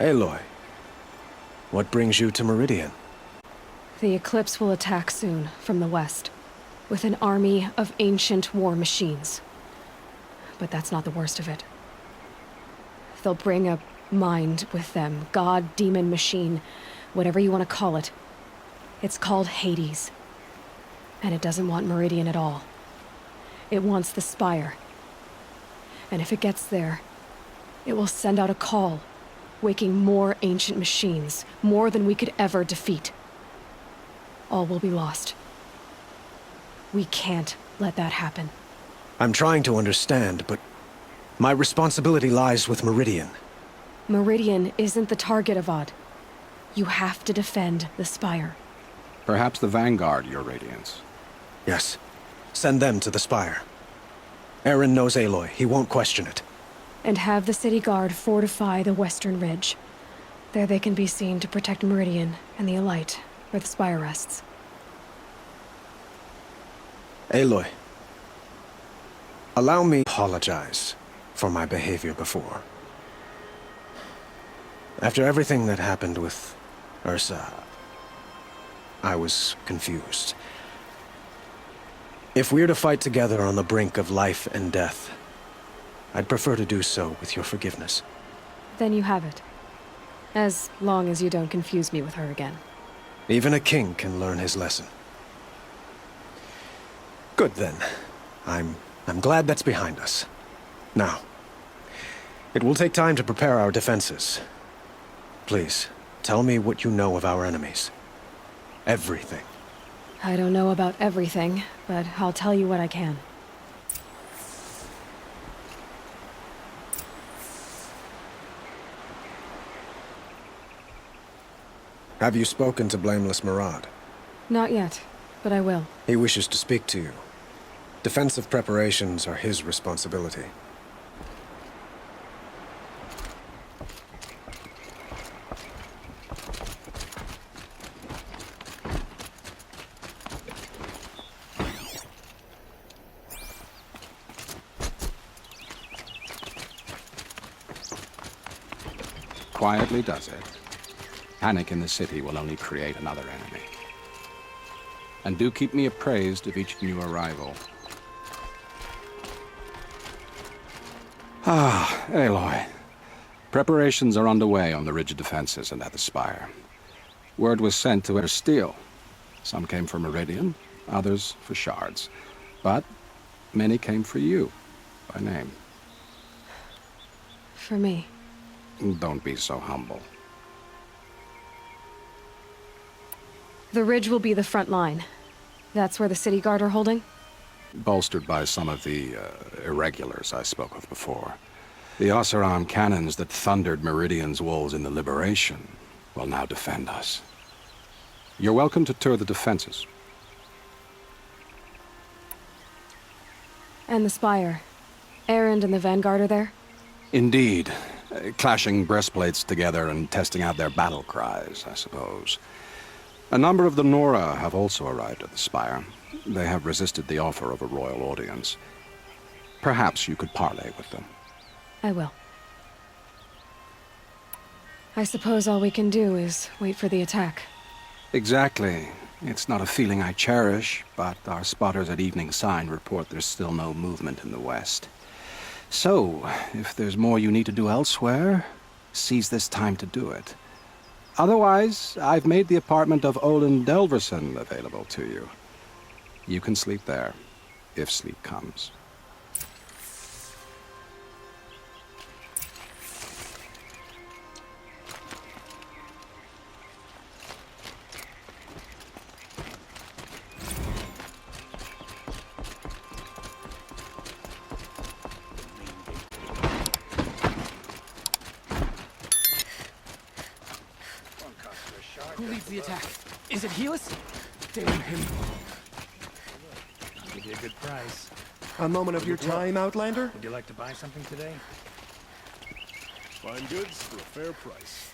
Aloy, what brings you to Meridian? The Eclipse will attack soon, from the west, with an army of ancient war machines. But that's not the worst of it. They'll bring a mind with them, god, demon, machine, whatever you want to call it. It's called Hades. And it doesn't want Meridian at all. It wants the Spire. And if it gets there, it will send out a call, waking more ancient machines, more than we could ever defeat. All will be lost. We can't let that happen. I'm trying to understand, but my responsibility lies with Meridian. Meridian isn't the target, Avad. You have to defend the Spire. Perhaps the Vanguard, Your Radiance. Yes. Send them to the Spire. Aaron knows Aloy. He won't question it. And have the City Guard fortify the Western Ridge. There they can be seen to protect Meridian and the Elite, where the Spire rests. Aloy, allow me to apologize for my behavior before. After everything that happened with Ursa, I was confused. If we're to fight together on the brink of life and death, I'd prefer to do so with your forgiveness. Then you have it. As long as you don't confuse me with her again. Even a king can learn his lesson. Good then. I'm glad that's behind us. Now, it will take time to prepare our defenses. Please, tell me what you know of our enemies. Everything. I don't know about everything, but I'll tell you what I can. Have you spoken to Blameless Murad? Not yet, but I will. He wishes to speak to you. Defensive preparations are his responsibility. Quietly does it. Panic in the city will only create another enemy. And do keep me appraised of each new arrival. Ah, Aloy. Preparations are underway on the ridge of defenses and at the Spire. Word was sent to Steel. Some came for Meridian, others for shards. But many came for you, by name. For me. Don't be so humble. The ridge will be the front line. That's where the City Guard are holding? Bolstered by some of the irregulars I spoke of before. The Oseram cannons that thundered Meridian's walls in the Liberation will now defend us. You're welcome to tour the defenses. And the Spire. Erend and the Vanguard are there? Indeed. Clashing breastplates together and testing out their battle cries, I suppose. A number of the Nora have also arrived at the Spire. They have resisted the offer of a royal audience. Perhaps you could parley with them. I will. I suppose all we can do is wait for the attack. Exactly. It's not a feeling I cherish, but our spotters at Evening Sign report there's still no movement in the west. So, if there's more you need to do elsewhere, seize this time to do it. Otherwise, I've made the apartment of Olin Delverson available to you. You can sleep there, if sleep comes. Who leads the attack? Is it Helis? Damn him. I'll give you a good price. A moment of your time, Outlander? Would you like to buy something today? Fine goods for a fair price.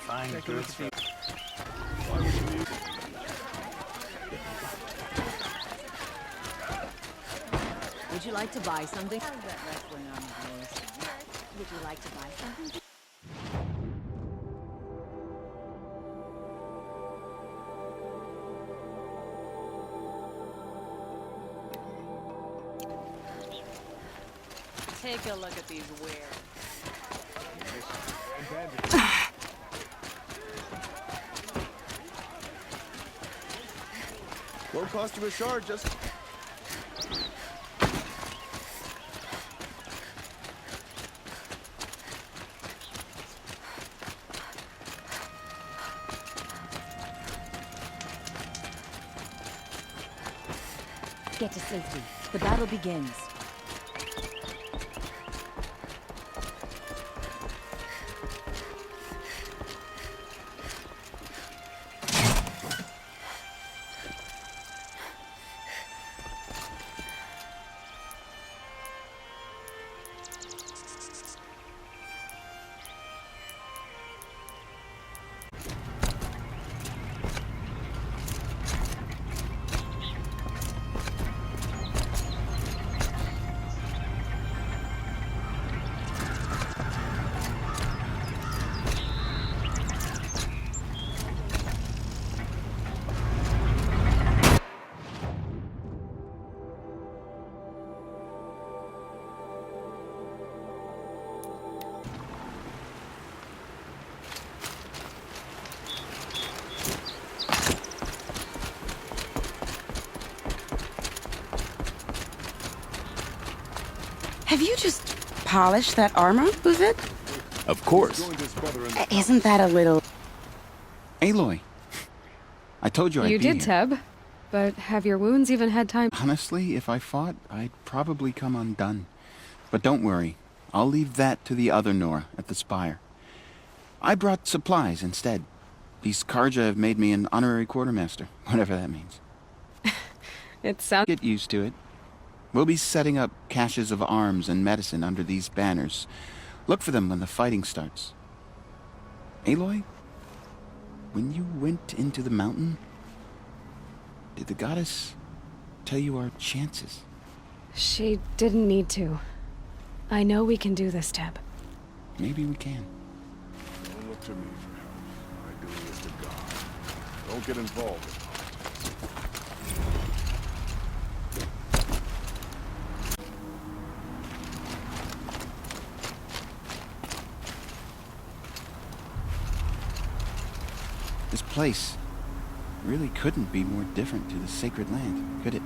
Fine goods for... Why would you leave? Would you like to buy something? How's that wrestling on the horse? Would you like to buy something? Take a look at these wares. Won't cost you a shard, just... Get to safety. The battle begins. Have you just polished that armor, was it? Of course. Join this brother in the Isn't that a little... Aloy, I told you I'd You be did, here. Teb. But have your wounds even had time? Honestly, if I fought, I'd probably come undone. But don't worry, I'll leave that to the other Nora at the Spire. I brought supplies instead. These Karja have made me an honorary quartermaster, whatever that means. It sounds... Get used to it. We'll be setting up caches of arms and medicine under these banners. Look for them when the fighting starts. Aloy, when you went into the mountain, did the goddess tell you our chances? She didn't need to. I know we can do this, Teb. Maybe we can. Don't look to me for help. I do this to God. Don't get involved in politics. This place really couldn't be more different to the sacred land, could it?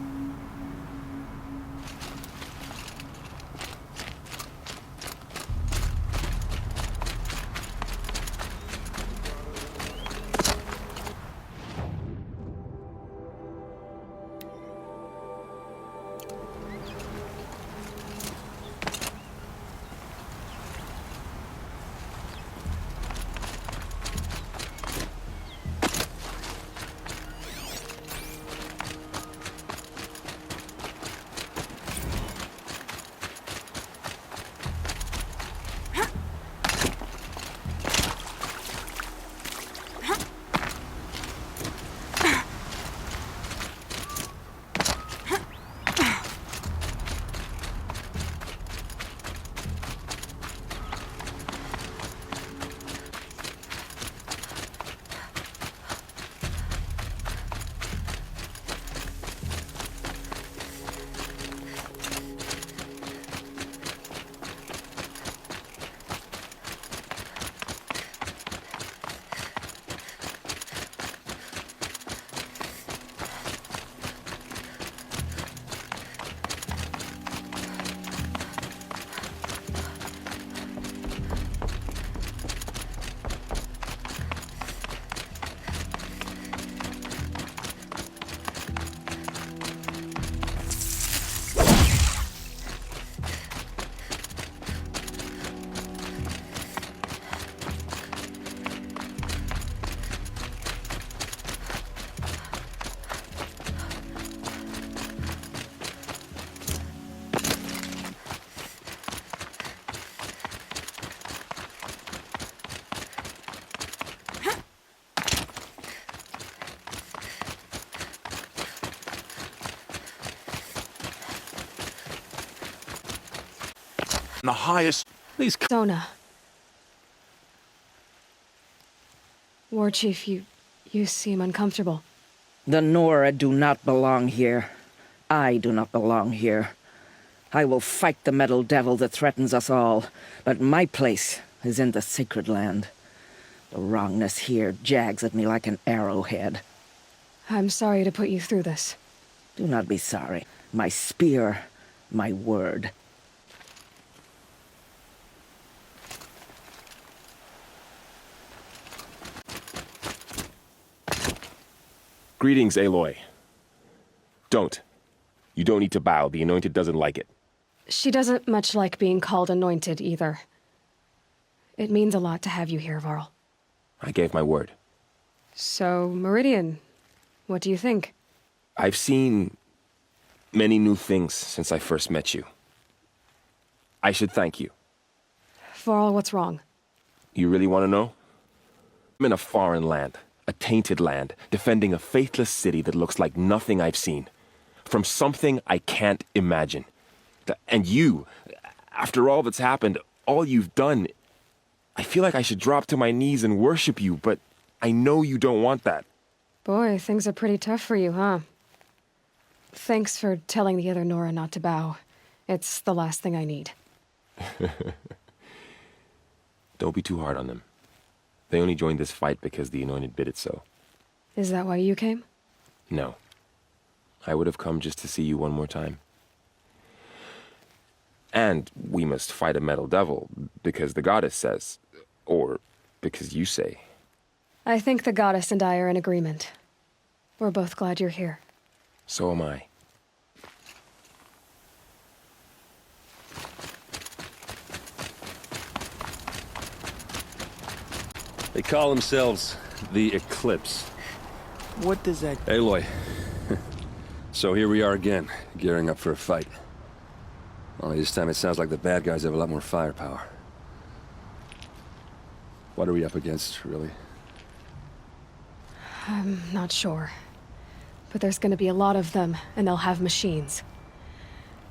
The highest. These Sona. War Chief, you seem uncomfortable. The Nora do not belong here. I do not belong here. I will fight the metal devil that threatens us all, but my place is in the sacred land. The wrongness here jags at me like an arrowhead. I'm sorry to put you through this. Do not be sorry. My spear, my word. Greetings, Aloy. Don't. You don't need to bow. The Anointed doesn't like it. She doesn't much like being called anointed, either. It means a lot to have you here, Varl. I gave my word. So, Meridian, what do you think? I've seen many new things since I first met you. I should thank you. Varl, what's wrong? You really want to know? I'm in a foreign land, a tainted land, defending a faithless city that looks like nothing I've seen. From something I can't imagine. And you, after all that's happened, all you've done, I feel like I should drop to my knees and worship you, but I know you don't want that. Boy, things are pretty tough for you, huh? Thanks for telling the other Nora not to bow. It's the last thing I need. Don't be too hard on them. They only joined this fight because the Anointed bid it so. Is that why you came? No. I would have come just to see you one more time. And we must fight a metal devil, because the goddess says, or because you say. I think the goddess and I are in agreement. We're both glad you're here. So am I. They call themselves the Eclipse. What does that... Aloy. So here we are again, gearing up for a fight. Only this time it sounds like the bad guys have a lot more firepower. What are we up against, really? I'm not sure. But there's gonna be a lot of them, and they'll have machines.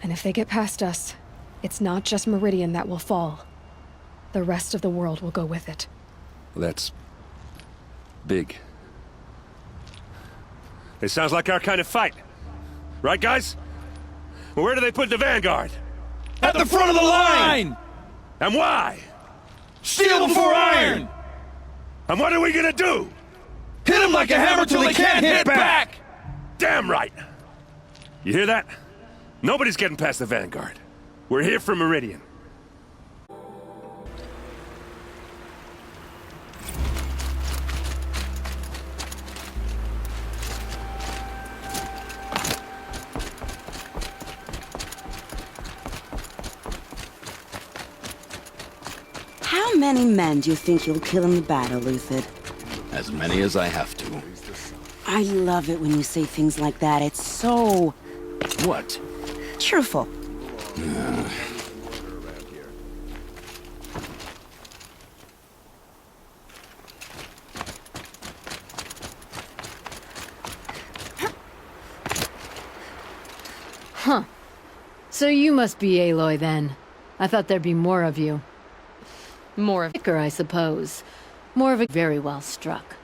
And if they get past us, it's not just Meridian that will fall. The rest of the world will go with it. That's... big. It sounds like our kind of fight. Right, guys? Well, where do they put the Vanguard? At the front of the line! And why? Steel before iron! And what are we gonna do? Hit them like a hammer till they can't hit back! Damn right! You hear that? Nobody's getting past the Vanguard. We're here for Meridian. How many men do you think you'll kill in the battle, Luthid? As many as I have to. I love it when you say things like that. It's so... What? cheerful. Huh. So you must be Aloy, then. I thought there'd be more of you. More of Vicar, I suppose. More of a very well struck.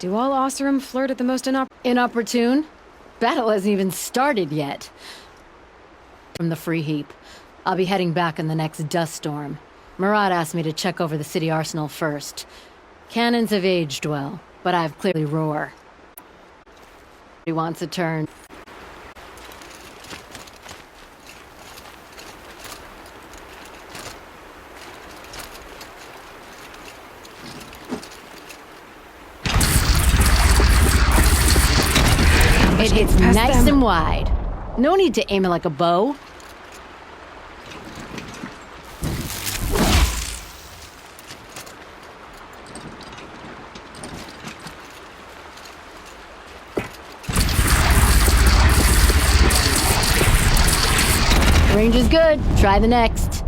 Do all Oseram flirt at the most Inopportune? Battle hasn't even started yet. From the free heap. I'll be heading back in the next dust storm. Murad asked me to check over the city arsenal first. Cannons have aged well, but I've clearly roar. He wants a turn. It hits nice and wide. No need to aim it like a bow. Range is good. Try the next.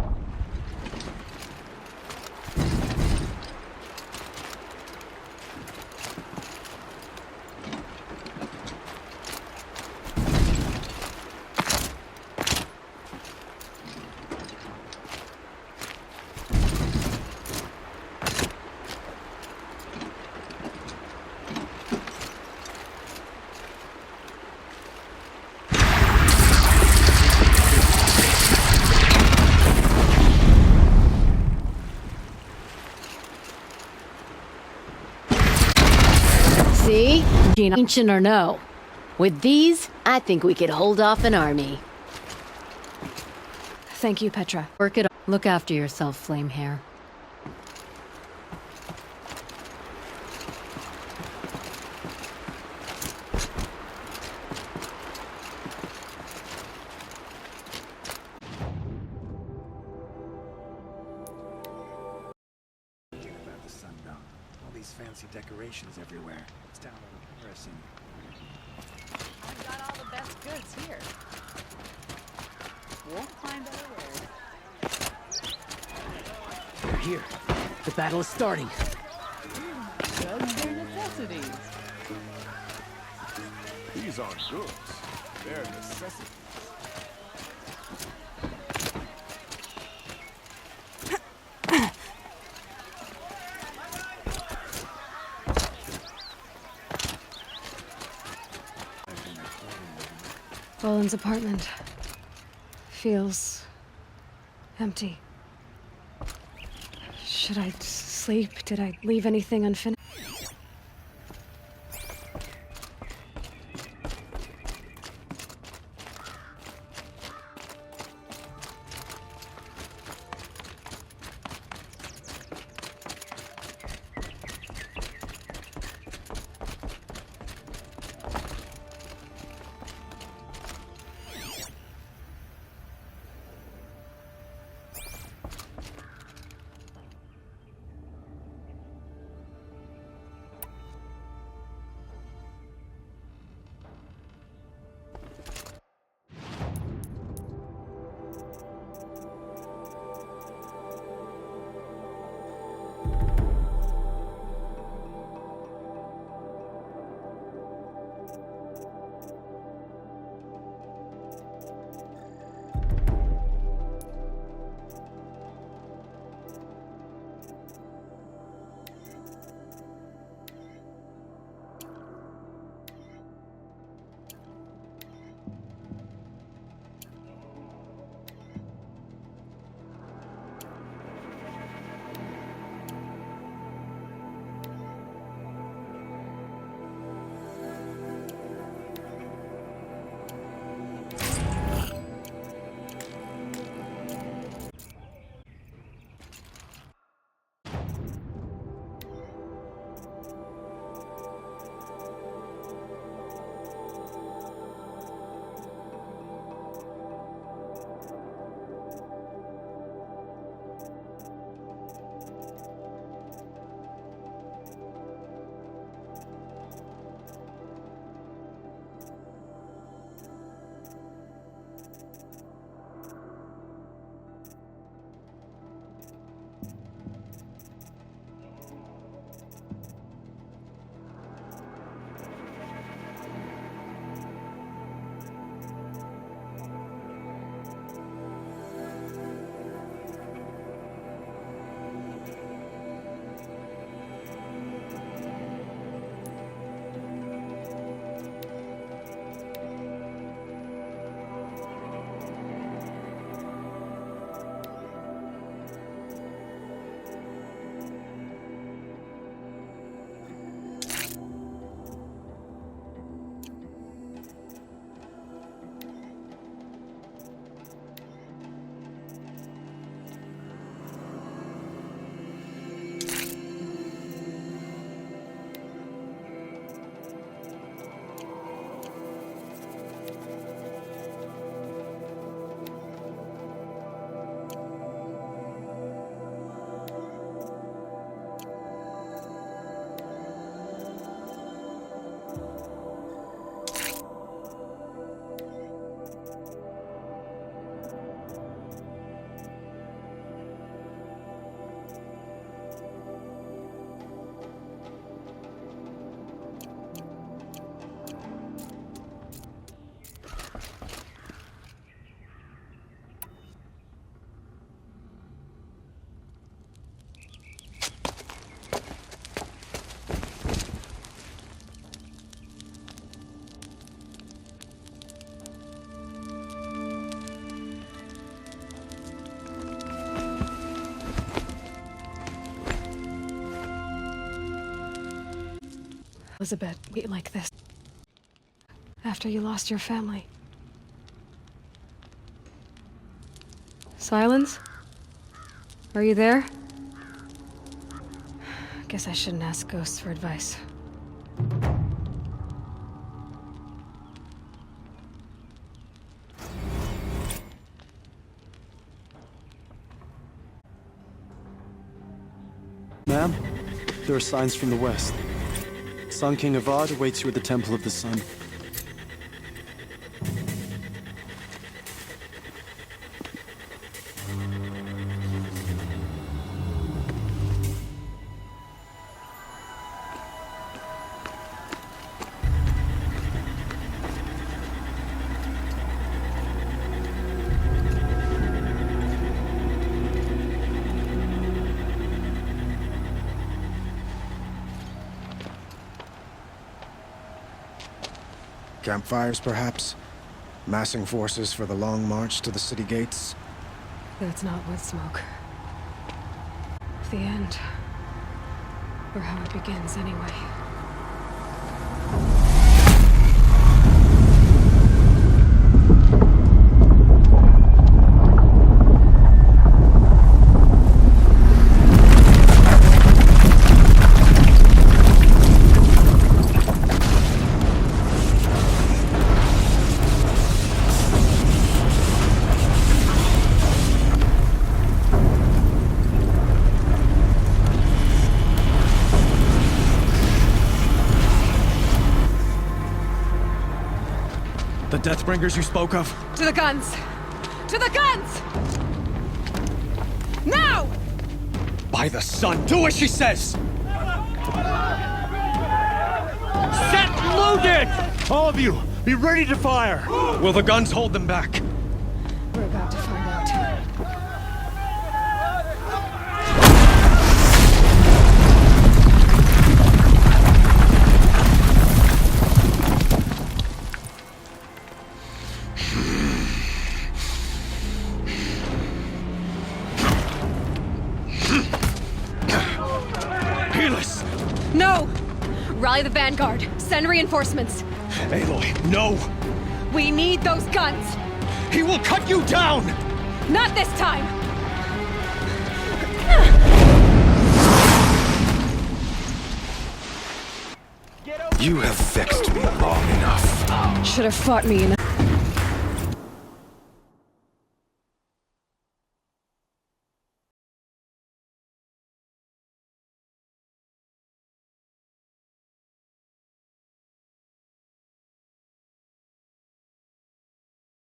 See? Ancient or no. With these, I think we could hold off an army. Thank you, Petra. Work it. Look after yourself, Flame Hair. About the sundown. All these fancy decorations everywhere. It's down in Paris and... I've got all the best goods here. Won't find otherwhere. They're here. The battle is starting. Just their necessities. These aren't goods. They're necessities. Roland's apartment feels empty. Should I sleep? Did I leave anything unfinished? Elizabeth, we like this. After you lost your family. Silence? Are you there? Guess I shouldn't ask ghosts for advice. Ma'am, there are signs from the west. Sun King Avad awaits you at the Temple of the Sun. Campfires, perhaps? Massing forces for the long march to the city gates? That's not wood smoke. The end. Or how it begins, anyway. The Deathbringers you spoke of? To the guns! To the guns! Now! By the sun, do as she says! Set loaded! All of you, be ready to fire! Will the guns hold them back? We're about to find out. No! Rally the vanguard. Send reinforcements. Aloy, no! We need those guns! He will cut you down! Not this time! You have vexed me long enough. Should have fought me in